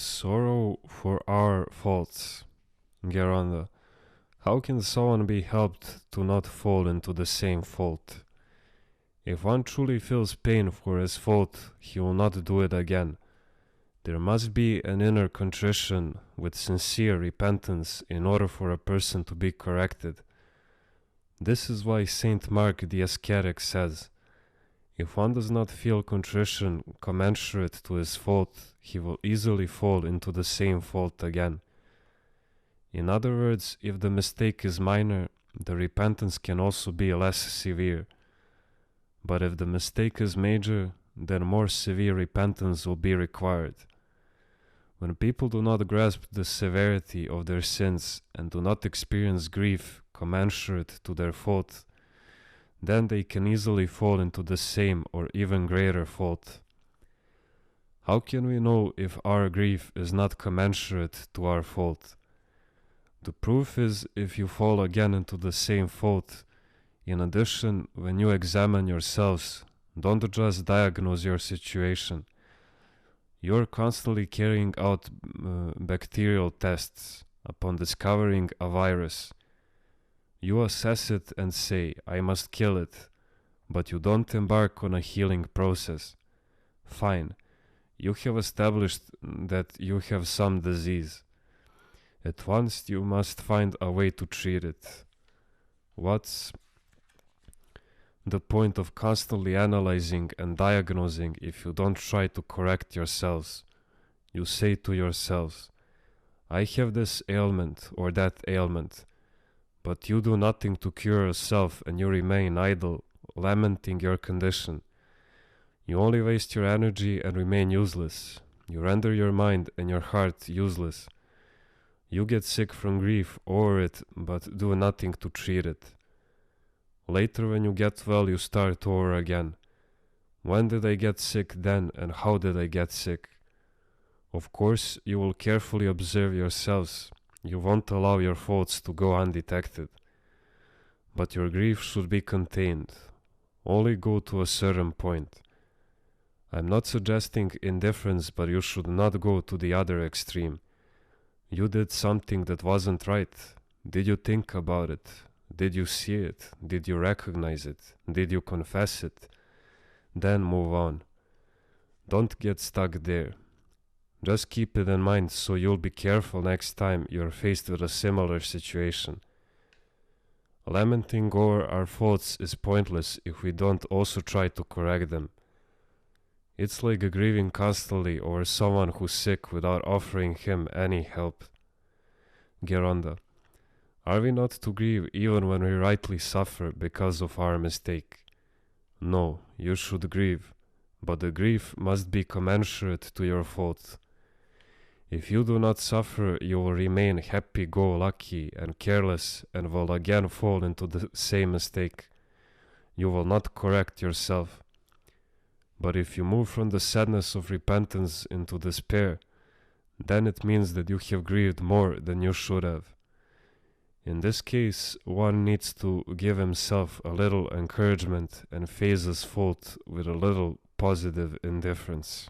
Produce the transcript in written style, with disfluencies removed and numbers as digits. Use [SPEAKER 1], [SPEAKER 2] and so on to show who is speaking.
[SPEAKER 1] Sorrow for our faults. Geronda. How can someone be helped to not fall into the same fault? If one truly feels pain for his fault, he will not do it again. There must be an inner contrition with sincere repentance in order for a person to be corrected. This is why Saint Mark the Ascetic says, if one does not feel contrition commensurate to his fault, he will easily fall into the same fault again. In other words, if the mistake is minor, the repentance can also be less severe. But if the mistake is major, then more severe repentance will be required. When people do not grasp the severity of their sins and do not experience grief commensurate to their fault, then they can easily fall into the same or even greater fault. How can we know if our grief is not commensurate to our fault? The proof is if you fall again into the same fault. In addition, when you examine yourselves, don't just diagnose your situation. You are constantly carrying out bacterial tests upon discovering a virus. You assess it and say, I must kill it, but you don't embark on a healing process. Fine, you have established that you have some disease. At once you must find a way to treat it. What's the point of constantly analyzing and diagnosing if you don't try to correct yourselves? You say to yourselves, I have this ailment or that ailment, but you do nothing to cure yourself and you remain idle, lamenting your condition. You only waste your energy and remain useless. You render your mind and your heart useless. You get sick from grief over it, but do nothing to treat it. Later when you get well, you start over again. When did I get sick then, and how did I get sick? Of course, you will carefully observe yourselves. You won't allow your faults to go undetected. But your grief should be contained. Only go to a certain point. I'm not suggesting indifference, but you should not go to the other extreme. You did something that wasn't right. Did you think about it? Did you see it? Did you recognize it? Did you confess it? Then move on. Don't get stuck there. Just keep it in mind so you'll be careful next time you're faced with a similar situation. Lamenting over our faults is pointless if we don't also try to correct them. It's like grieving constantly over someone who's sick without offering him any help. Geronda. Are we not to grieve even when we rightly suffer because of our mistake? No, you should grieve, but the grief must be commensurate to your fault. If you do not suffer, you will remain happy-go-lucky and careless and will again fall into the same mistake. You will not correct yourself. But if you move from the sadness of repentance into despair, then it means that you have grieved more than you should have. In this case, one needs to give himself a little encouragement and face his fault with a little positive indifference.